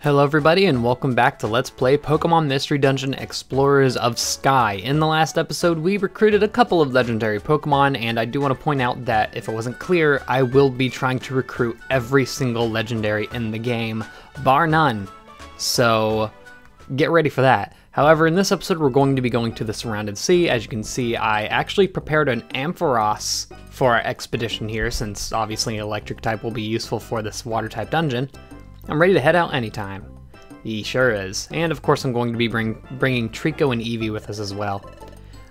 Hello everybody and welcome back to Let's Play Pokemon Mystery Dungeon Explorers of Sky. In the last episode we recruited a couple of legendary Pokemon, and I do want to point out that if it wasn't clear, I will be trying to recruit every single legendary in the game, bar none. So get ready for that. However, in this episode we're going to be going to the Surrounded Sea. As you can see, I actually prepared an Ampharos for our expedition here, since obviously electric type will be useful for this water type dungeon. I'm ready to head out anytime. He sure is. And of course I'm going to be bringing Trico and Eevee with us as well.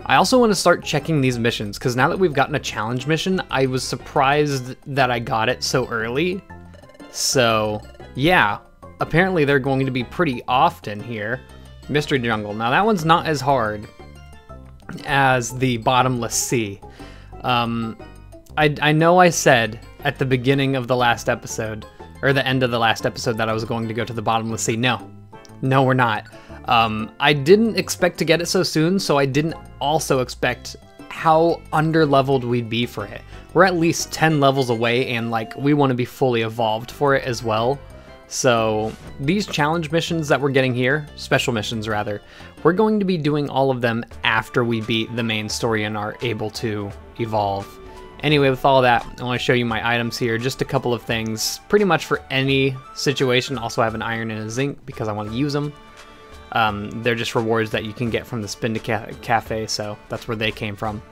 I also want to start checking these missions, because now that we've gotten a challenge mission, I was surprised that I got it so early. So yeah, apparently they're going to be pretty often here. Mystery Jungle. Now that one's not as hard as the Bottomless Sea. I know I said at the beginning of the last episode, or the end of the last episode, that I was going to go to the Bottomless Sea. No, we're not. I didn't expect to get it so soon, so I didn't also expect how under-leveled we'd be for it. We're at least 10 levels away, and like we want to be fully evolved for it as well. So these challenge missions that we're getting here, special missions rather, we're going to be doing all of them after we beat the main story and are able to evolve. Anyway, with all that, I want to show you my items here. Just a couple of things, pretty much for any situation. Also, I have an iron and a zinc because I want to use them. They're just rewards that you can get from the Spin Cafe, so that's where they came from.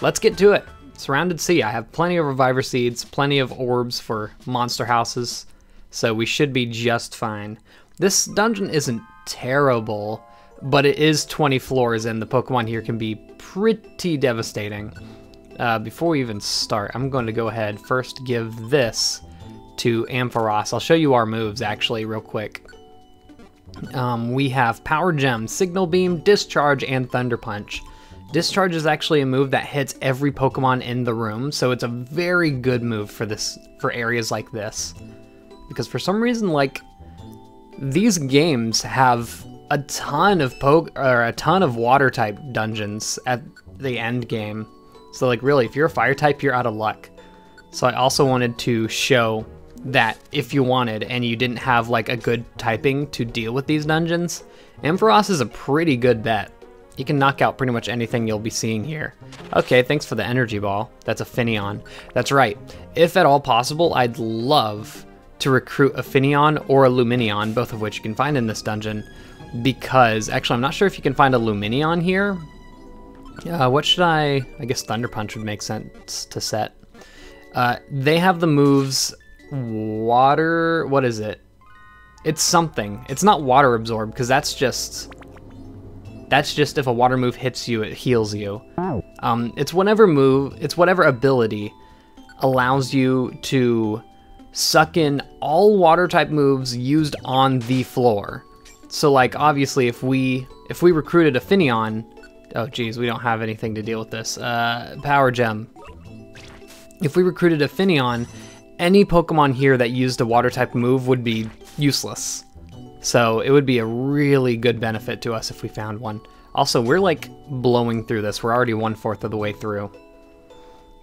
Let's get to it. Surrounded Sea. I have plenty of Reviver Seeds, plenty of orbs for monster houses, so we should be just fine. This dungeon isn't terrible, but it is 20 floors, and the Pokemon here can be pretty devastating. Before we even start, I'm going to go ahead first give this to Ampharos. I'll show you our moves actually real quick. We have Power Gem, Signal Beam, Discharge, and Thunder Punch. Discharge is actually a move that hits every Pokemon in the room, so it's a very good move for areas like this. Because for some reason, like, these games have a ton of water type dungeons at the end game. So like really, if you're a fire type, you're out of luck. So I also wanted to show that if you wanted and you didn't have like a good typing to deal with these dungeons, Ampharos is a pretty good bet. You can knock out pretty much anything you'll be seeing here. Okay, thanks for the energy ball. That's a Finneon. That's right. If at all possible, I'd love to recruit a Finneon or a Lumineon, both of which you can find in this dungeon, because actually I'm not sure if you can find a Lumineon here. What should I guess Thunder Punch would make sense to set. They have the moves water, what is it? It's something. It's not water absorb, because that's just if a water move hits you, it heals you. It's whatever ability allows you to suck in all water type moves used on the floor. So like obviously if we recruited a Finneon, oh geez, we don't have anything to deal with this. Power Gem. If we recruited a Finneon, any Pokemon here that used a water type move would be useless. So it would be a really good benefit to us if we found one. Also, we're like blowing through this. We're already 1/4 of the way through.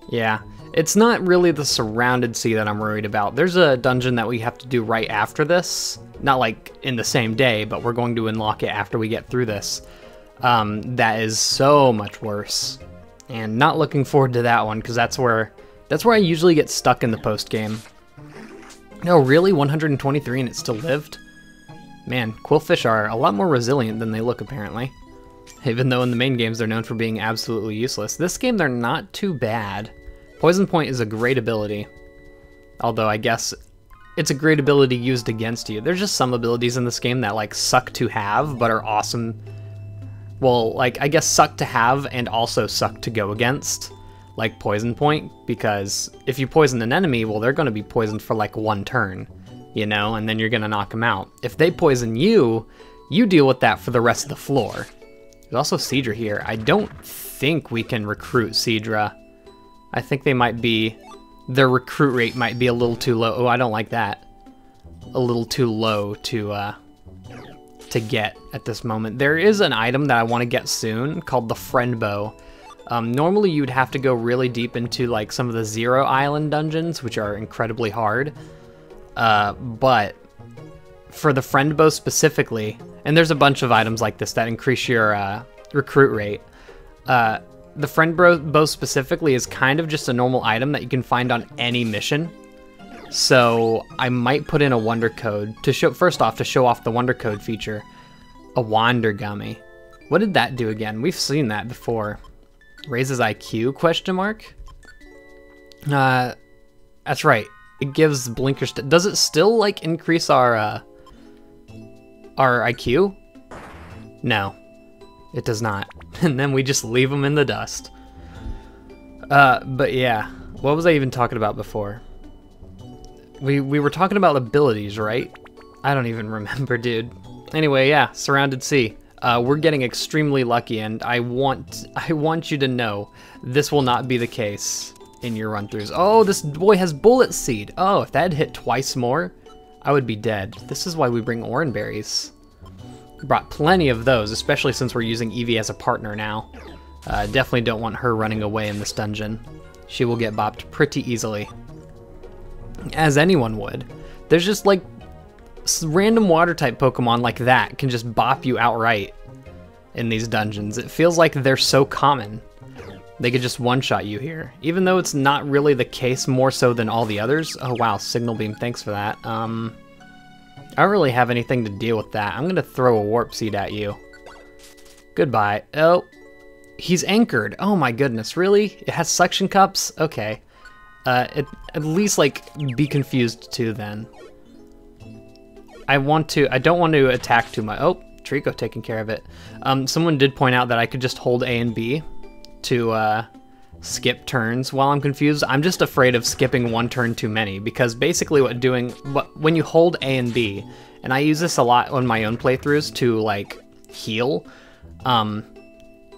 Yeah, it's not really the Surrounded Sea that I'm worried about. There's a dungeon that we have to do right after this. Not like in the same day, but we're going to unlock it after we get through this. That is so much worse, and not looking forward to that one, because that's where I usually get stuck in the post game. No, really, 123 and it still lived? Man, Quillfish are a lot more resilient than they look apparently, even though in the main games they're known for being absolutely useless. This game they're not too bad. Poison Point is a great ability, although I guess it's a great ability used against you. There's just some abilities in this game that like suck to have but are awesome. Well, like, I guess suck to have and also suck to go against, like Poison Point, because if you poison an enemy, well, they're going to be poisoned for like one turn, you know, and then you're going to knock them out. If they poison you, you deal with that for the rest of the floor. There's also Seadra here. I don't think we can recruit Seadra. I think they might be, their recruit rate might be a little too low. Oh, I don't like that. A little too low to get at this moment. There is an item that I want to get soon called the Friend Bow. Normally you'd have to go really deep into like some of the Zero Island dungeons, which are incredibly hard. But for the friend bow specifically, and there's a bunch of items like this that increase your recruit rate. The friend bow specifically is kind of just a normal item that you can find on any mission. So I might put in a wonder code to show, first off, to show off the wonder code feature. A wander gummy. What did that do again? We've seen that before. Raises IQ, question mark? That's right. It gives blinkers. Does it still like increase our IQ? No, it does not. And then we just leave them in the dust. But yeah, what was I even talking about before? We were talking about abilities, right? I don't even remember, dude. Anyway, yeah, Surrounded Sea. We're getting extremely lucky, and I want you to know this will not be the case in your run-throughs. Oh, this boy has Bullet Seed. Oh, if that had hit twice more, I would be dead. This is why we bring Oran Berries. We brought plenty of those, especially since we're using Evie as a partner now. Definitely don't want her running away in this dungeon. She will get bopped pretty easily. As anyone would. There's just like random water type Pokemon like that can just bop you outright in these dungeons. It feels like they're so common. They could just one-shot you here, even though it's not really the case more so than all the others. Oh wow, Signal Beam, thanks for that. I don't really have anything to deal with that. I'm gonna throw a Warp Seed at you. Goodbye. Oh, he's anchored. Oh my goodness, really? It has suction cups? Okay. At least like be confused too then. I don't want to attack too much. Oh, Trico taking care of it. Someone did point out that I could just hold A and B to skip turns while I'm confused. I'm just afraid of skipping one turn too many, because basically when you hold A and B, and I use this a lot on my own playthroughs to like heal,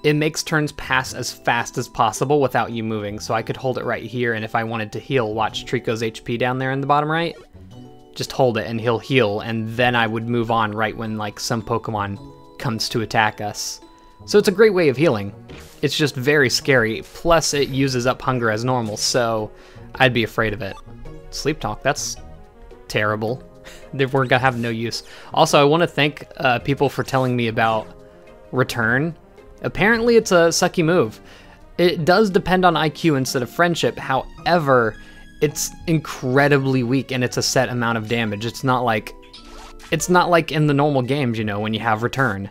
it makes turns pass as fast as possible without you moving. So I could hold it right here, and if I wanted to heal, watch Trico's HP down there in the bottom right. Just hold it and he'll heal, and then I would move on right when like some Pokemon comes to attack us. So it's a great way of healing. It's just very scary, plus it uses up hunger as normal, so I'd be afraid of it. Sleep Talk, that's terrible. We're gonna have no use. Also, I want to thank people for telling me about Return. Apparently it's a sucky move. It does depend on IQ instead of friendship, however, it's incredibly weak and it's a set amount of damage. It's not like in the normal games, you know, when you have Return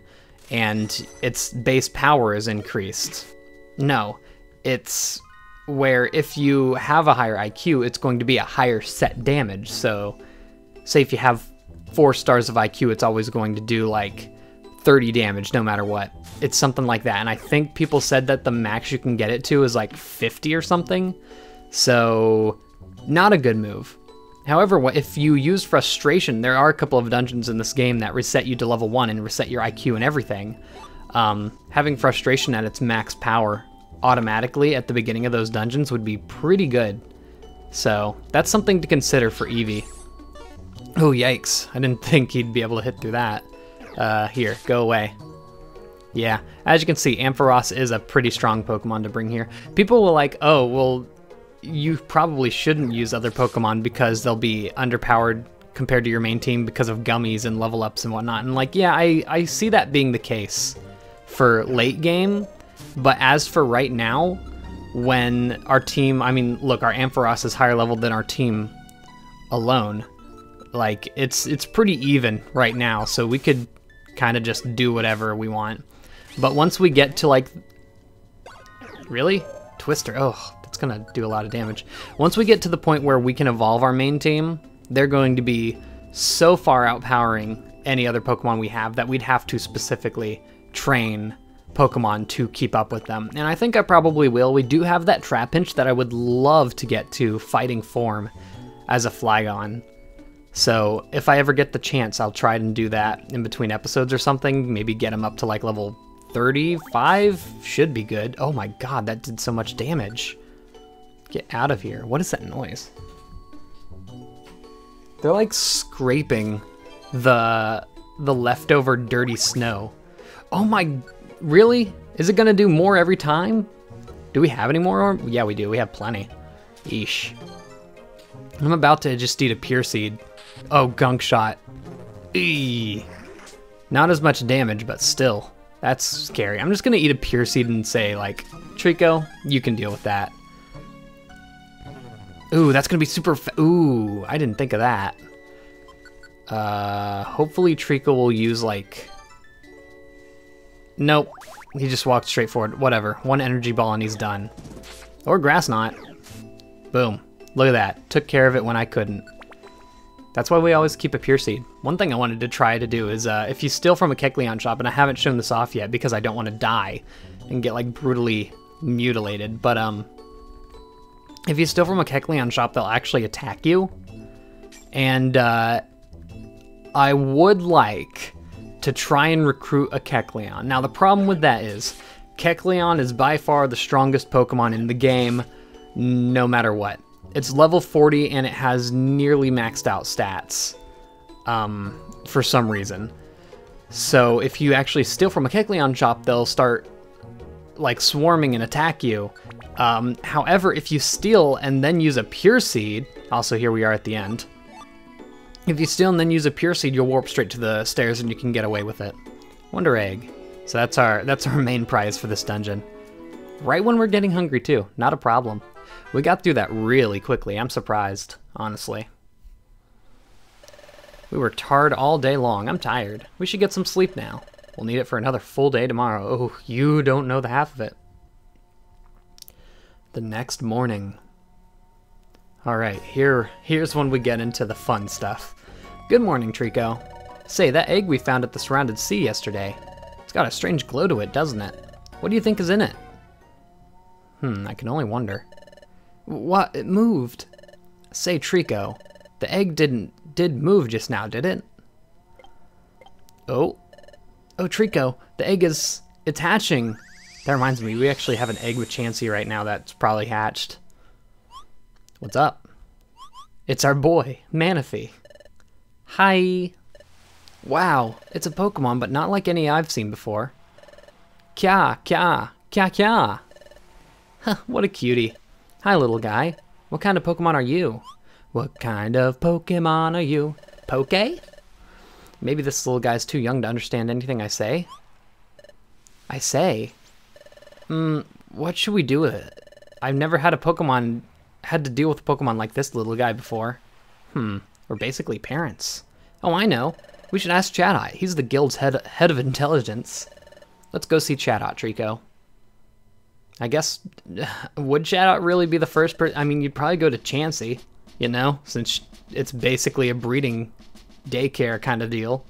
and its base power is increased. No, it's where if you have a higher IQ, it's going to be a higher set damage. So say if you have 4 stars of IQ, it's always going to do like 30 damage no matter what. It's something like that. And I think people said that the max you can get it to is like 50 or something. So not a good move. However, if you use Frustration, there are a couple of dungeons in this game that reset you to level 1 and reset your IQ and everything. Having Frustration at its max power automatically at the beginning of those dungeons would be pretty good. So that's something to consider for Eevee. Oh, yikes. I didn't think he'd be able to hit through that. Here, go away. Yeah, as you can see, Ampharos is a pretty strong Pokemon to bring here. People will like, oh, well, you probably shouldn't use other Pokemon because they'll be underpowered compared to your main team because of gummies and level ups and whatnot. And like, yeah, I see that being the case for late game, but as for right now, when our team, I mean, look, our Ampharos is higher level than our team alone. Like, it's pretty even right now, so we could kind of just do whatever we want. But once we get to like, really? Twister, oh, that's gonna do a lot of damage. Once we get to the point where we can evolve our main team, they're going to be so far outpowering any other Pokemon we have that we'd have to specifically train Pokemon to keep up with them. And I think I probably will. We do have that Trapinch that I would love to get to fighting form as a Flygon. So if I ever get the chance, I'll try and do that in between episodes or something. Maybe get him up to like level 35 should be good. Oh my god, that did so much damage. Get out of here. What is that noise? They're like scraping the leftover dirty snow. Oh my, really? Is it gonna do more every time? Do we have any more? Yeah, we do. We have plenty. Eesh. I'm about to just eat a Pure Seed. Oh, Gunk Shot. Eee. Not as much damage, but still. That's scary. I'm just gonna eat a pure seed and say, like, Trico, you can deal with that. Ooh, that's gonna be super ooh, I didn't think of that. Hopefully Trico will use, like... Nope. He just walked straight forward. Whatever. One energy ball and he's done. Or grass knot. Boom. Look at that. Took care of it when I couldn't. That's why we always keep a pure seed. One thing I wanted to try to do is, if you steal from a Kecleon shop, and I haven't shown this off yet because I don't want to die and get, like, brutally mutilated, but, if you steal from a Kecleon shop, they'll actually attack you. And, I would like to try and recruit a Kecleon. Now, the problem with that is, Kecleon is by far the strongest Pokemon in the game, no matter what. It's level 40 and it has nearly maxed out stats, for some reason. So if you actually steal from a Kecleon shop, they'll start, like, swarming and attack you. However, if you steal and then use a pure seed, also here we are at the end. If you steal and then use a pure seed, you'll warp straight to the stairs and you can get away with it. Wonder Egg. So that's our main prize for this dungeon. Right when we're getting hungry too, not a problem. We got through that really quickly. I'm surprised, honestly. We were tarred all day long. I'm tired. We should get some sleep now. We'll need it for another full day tomorrow. Oh, you don't know the half of it. The next morning. Alright, here's when we get into the fun stuff. Good morning, Trico. Say, that egg we found at the Surrounded Sea yesterday. It's got a strange glow to it, doesn't it? What do you think is in it? I can only wonder. What? It moved. Say, Trico, the egg did move just now, did it? Oh. Oh, Trico, the egg it's hatching. That reminds me, we actually have an egg with Chansey right now that's probably hatched. What's up? It's our boy, Manaphy. Hi. Wow, it's a Pokemon, but not like any I've seen before. Kya, kya, kya, kya. Huh, what a cutie. Hi, little guy. What kind of Pokemon are you? What kind of Pokemon are you? Poke? Maybe this little guy's too young to understand anything I say. I say? What should we do with it? I've never had to deal with a Pokemon like this little guy before. We're basically parents. Oh, I know. We should ask Chatot. He's the guild's head of intelligence. Let's go see Chatot, Trico. I guess, would Chatot really be the first person? I mean, you'd probably go to Chansey, you know, since it's basically a breeding daycare kind of deal.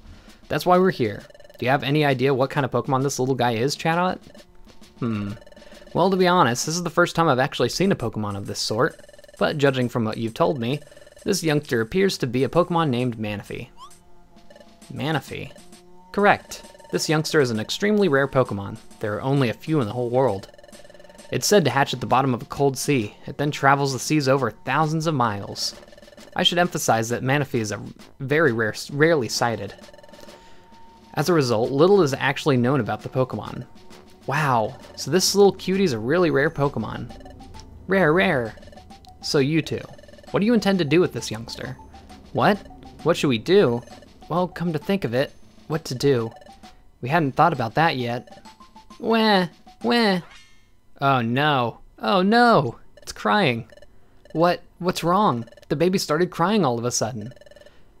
That's why we're here. Do you have any idea what kind of Pokemon this little guy is, Chatot? Well, to be honest, this is the first time I've actually seen a Pokemon of this sort, but judging from what you've told me, this youngster appears to be a Pokemon named Manaphy. Manaphy? Correct. This youngster is an extremely rare Pokemon. There are only a few in the whole world. It's said to hatch at the bottom of a cold sea. It then travels the seas over thousands of miles. I should emphasize that Manaphy is a very rarely sighted. As a result, little is actually known about the Pokemon. Wow, so this little cutie's a really rare Pokemon. Rare. So you two, what do you intend to do with this youngster? What? What should we do? Well, come to think of it, what to do? We hadn't thought about that yet. Wah. Oh no, it's crying. What's wrong? The baby started crying all of a sudden.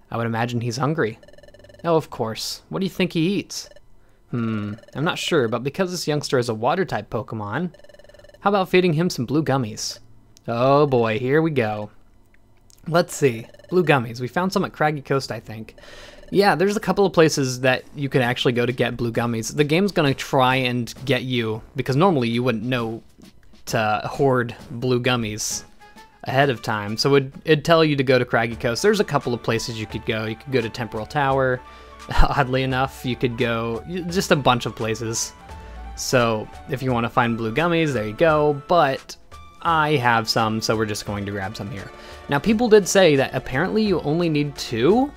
I would imagine he's hungry. Oh, of course. What do you think he eats? I'm not sure, but because this youngster is a water-type Pokemon, how about feeding him some blue gummies? Oh boy, here we go. Let's see. Blue gummies. We found some at Craggy Coast, I think. Yeah, there's a couple of places that you can actually go to get blue gummies. The game's gonna try and get you, because normally you wouldn't know to hoard blue gummies ahead of time, so it'd tell you to go to Craggy Coast. There's a couple of places you could go. You could go to Temporal Tower. Oddly enough, you could go just a bunch of places. So if you want to find blue gummies, there you go, but I have some, so we're just going to grab some here. Now, people did say that apparently you only need 2,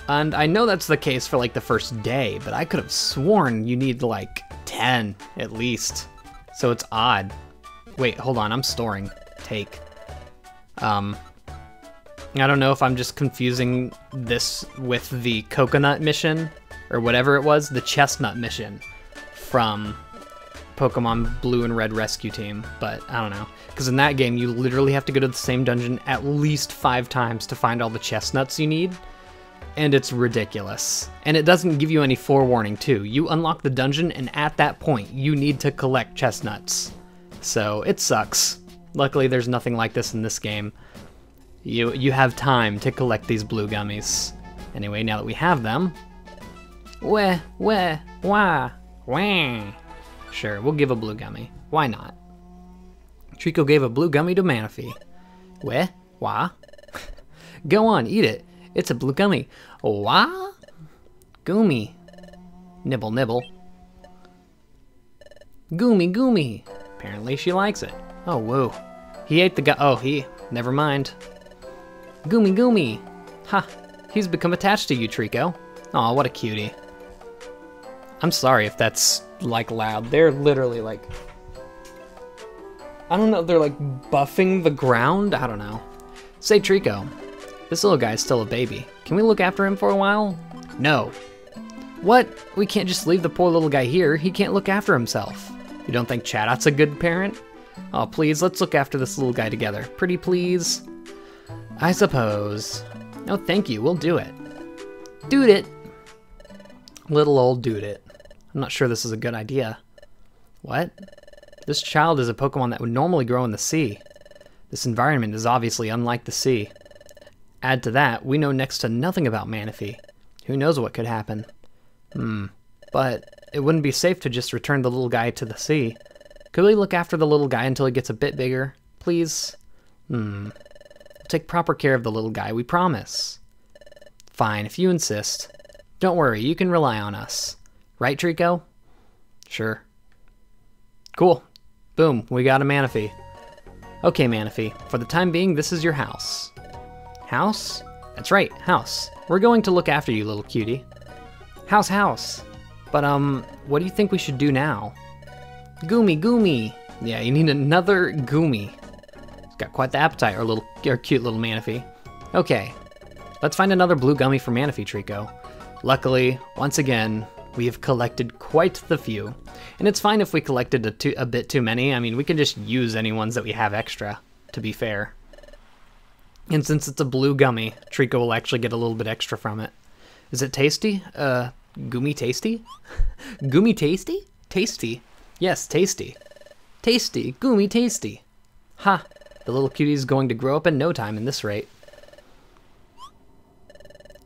and I know that's the case for like the first day, but I could have sworn you need like 10 at least, so it's odd. Wait, hold on, I'm storing. Take. I don't know if I'm just confusing this with the coconut mission, or whatever it was, the chestnut mission from Pokemon Blue and Red Rescue Team, but I don't know. Because in that game, you literally have to go to the same dungeon at least 5 times to find all the chestnuts you need, and it's ridiculous. And it doesn't give you any forewarning, too. You unlock the dungeon, and at that point, you need to collect chestnuts. So, it sucks. Luckily, there's nothing like this in this game. You have time to collect these blue gummies. Anyway, now that we have them... Wah. Sure, we'll give a blue gummy. Why not? Trico gave a blue gummy to Manaphy. Wah? Go on, eat it. It's a blue gummy. Wah? Goomy. Nibble, nibble. Goomy. Apparently she likes it. Oh, whoa. He ate the never mind. Goomy. Ha, he's become attached to you, Trico. Aw, what a cutie. I'm sorry if that's, like, loud. They're literally, like... I don't know, they're, like, buffing the ground? I don't know. Say, Trico, this little guy's still a baby. Can we look after him for a while? No. What? We can't just leave the poor little guy here. He can't look after himself. You don't think Chadot's a good parent? Oh, please, let's look after this little guy together. Pretty please? I suppose. No, thank you, we'll do it. Dude it! Little old dude it. I'm not sure this is a good idea. What? This child is a Pokemon that would normally grow in the sea. This environment is obviously unlike the sea. Add to that, we know next to nothing about Manaphy. Who knows what could happen? But it wouldn't be safe to just return the little guy to the sea. Could we look after the little guy until he gets a bit bigger? Please? We'll take proper care of the little guy, we promise. Fine, if you insist. Don't worry, you can rely on us. Right, Trico? Sure. Cool. Boom, we got a Manaphy. Okay, Manaphy, for the time being, this is your house. House? That's right, house. We're going to look after you, little cutie. House. But, what do you think we should do now? Goomy. Yeah, you need another Goomy. He's got quite the appetite, our cute little Manaphy. Okay, let's find another blue gummy for Manaphy, Trico. Luckily, once again, we have collected quite the few. And it's fine if we collected a bit too many. I mean, we can just use any ones that we have extra, to be fair. And since it's a blue gummy, Trico will actually get a little bit extra from it. Is it tasty? Goomy tasty? Goomy tasty? Tasty. Yes, tasty. Tasty. Goomy tasty. Ha! The little cutie's going to grow up in no time in this rate.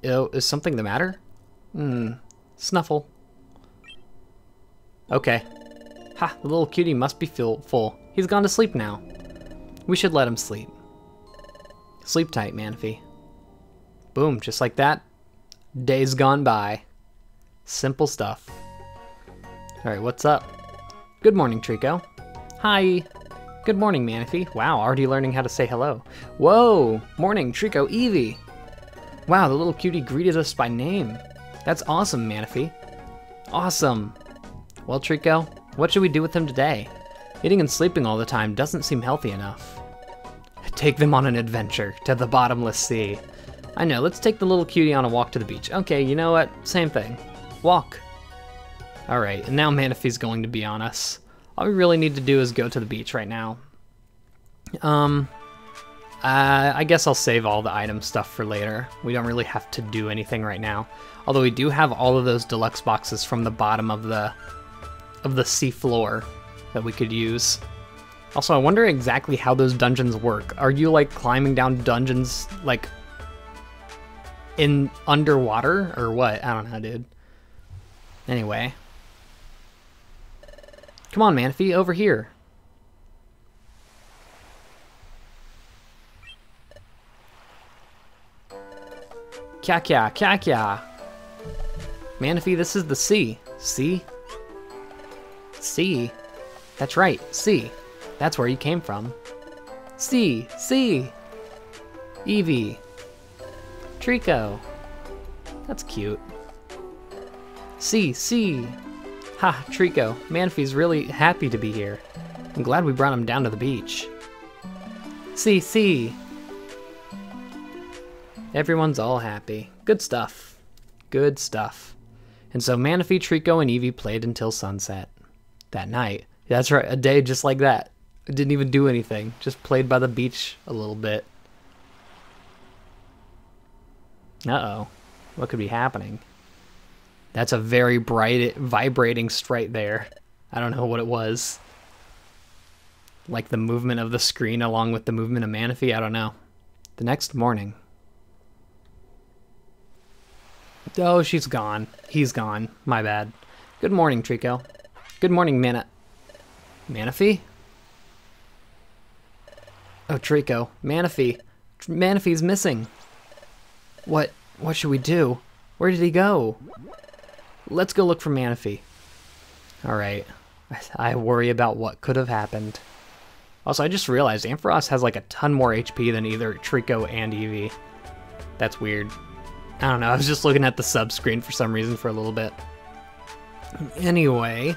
Oh, is something the matter? Snuffle. Okay. Ha! The little cutie must be full. He's gone to sleep now. We should let him sleep. Sleep tight, Manaphy. Boom, just like that. Days gone by. Simple stuff. Alright, what's up? Good morning, Trico. Hi. Good morning, Manaphy. Wow, already learning how to say hello. Whoa! Morning, Trico, Eevee. Wow, the little cutie greeted us by name. That's awesome, Manaphy. Awesome. Well, Trico, what should we do with him today? Eating and sleeping all the time doesn't seem healthy enough. Take them on an adventure to the bottomless sea. I know, let's take the little cutie on a walk to the beach. Okay, you know what? Same thing. Walk. Alright, and now Manaphy's going to be on us. All we really need to do is go to the beach right now. I guess I'll save all the item stuff for later. We don't really have to do anything right now. Although we do have all of those deluxe boxes from the bottom of the sea floor that we could use. Also, I wonder exactly how those dungeons work. Are you, like, climbing down dungeons, like, in underwater, or what? I don't know, dude. Anyway. Come on, Manaphy, over here. Kya. Manaphy, this is the sea. Sea? Sea? That's right, sea. That's where you came from. Sea. Eevee. Trico. That's cute. Sea. Ha, Trico. Manaphy's really happy to be here. I'm glad we brought him down to the beach. Sea. Everyone's all happy. Good stuff. Good stuff. And so Manaphy, Trico, and Eevee played until sunset. That night. That's right, a day just like that. It didn't even do anything. Just played by the beach a little bit. Uh-oh. What could be happening? That's a very bright, vibrating sprite there. I don't know what it was. Like the movement of the screen along with the movement of Manaphy? I don't know. The next morning. Oh, she's gone. He's gone. My bad. Good morning, Trico. Good morning, Manaphy? Oh, Trico. Manaphy. Manaphy's missing. What should we do? Where did he go? Let's go look for Manaphy. Alright. I worry about what could have happened. Also, I just realized Ampharos has like a ton more HP than either Trico and Eevee. That's weird. I don't know, I was just looking at the sub screen for some reason for a little bit. Anyway,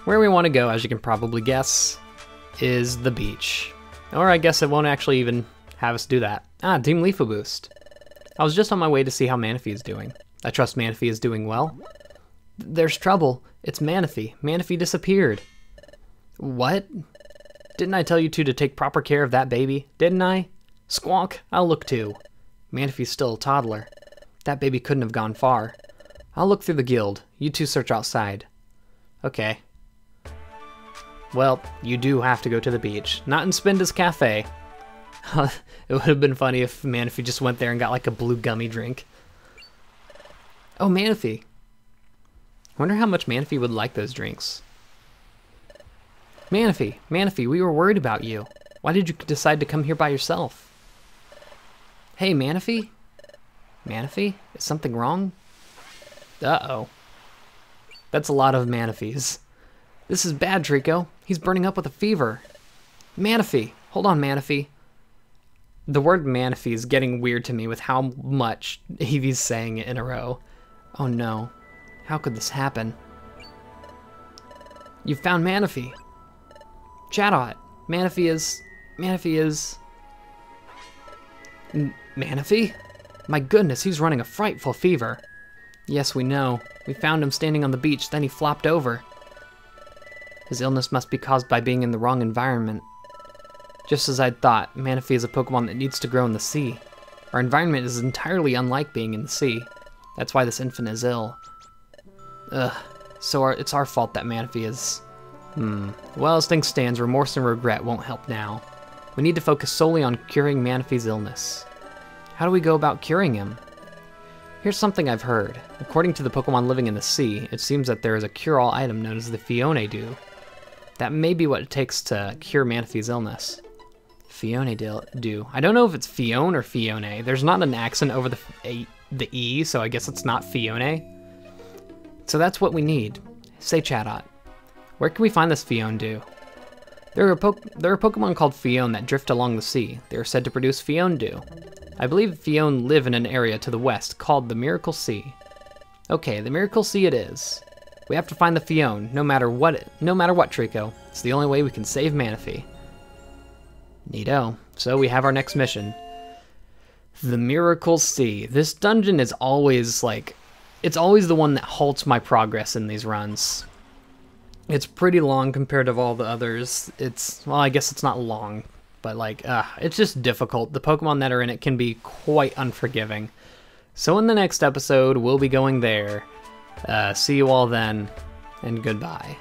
where we want to go, as you can probably guess, is the beach. Or I guess it won't actually even have us do that. Ah, Team Leafo Boost. I was just on my way to see how Manaphy is doing. I trust Manaphy is doing well. There's trouble. It's Manaphy. Manaphy disappeared. What? Didn't I tell you two to take proper care of that baby? Didn't I? Squonk, I'll look too. Manaphy's still a toddler. That baby couldn't have gone far. I'll look through the guild. You two search outside. Okay. Well, you do have to go to the beach. Not in Spinda's Cafe. It would have been funny if Manaphy just went there and got like a blue gummy drink. Oh, Manaphy. I wonder how much Manaphy would like those drinks. Manaphy, we were worried about you. Why did you decide to come here by yourself? Hey, Manaphy? Manaphy? Is something wrong? Uh-oh. That's a lot of Manaphys. This is bad, Trico. He's burning up with a fever. Manaphy! Hold on, Manaphy. The word Manaphy is getting weird to me with how much Eevee's saying it in a row. Oh no. How could this happen? You found Manaphy. Chatot. Manaphy is... Manaphy? My goodness, he's running a frightful fever. Yes, we know. We found him standing on the beach, then he flopped over. His illness must be caused by being in the wrong environment. Just as I'd thought, Manaphy is a Pokemon that needs to grow in the sea. Our environment is entirely unlike being in the sea. That's why this infant is ill. Ugh. So it's our fault that Manaphy is... Well, as things stand, remorse and regret won't help now. We need to focus solely on curing Manaphy's illness. How do we go about curing him? Here's something I've heard. According to the Pokemon living in the sea, it seems that there is a cure-all item known as the Fione Dew. That may be what it takes to cure Manaphy's illness. Fione Dew. I don't know if it's Fione or Fione. There's not an accent over the E, so I guess it's not Fione. So that's what we need. Say, Chatot. Where can we find this Fione Dew? There are Pokemon called Fione that drift along the sea. They are said to produce Fione Dew. I believe Fione live in an area to the west called the Miracle Sea. Okay, the Miracle Sea it is. We have to find the Fione, no matter what, Trico. It's the only way we can save Manaphy. Neato. So we have our next mission. The Miracle Sea. This dungeon is always like... It's always the one that halts my progress in these runs. It's pretty long compared to all the others. Well, I guess it's not long, but like, it's just difficult. The Pokemon that are in it can be quite unforgiving. So in the next episode, we'll be going there. See you all then, and goodbye.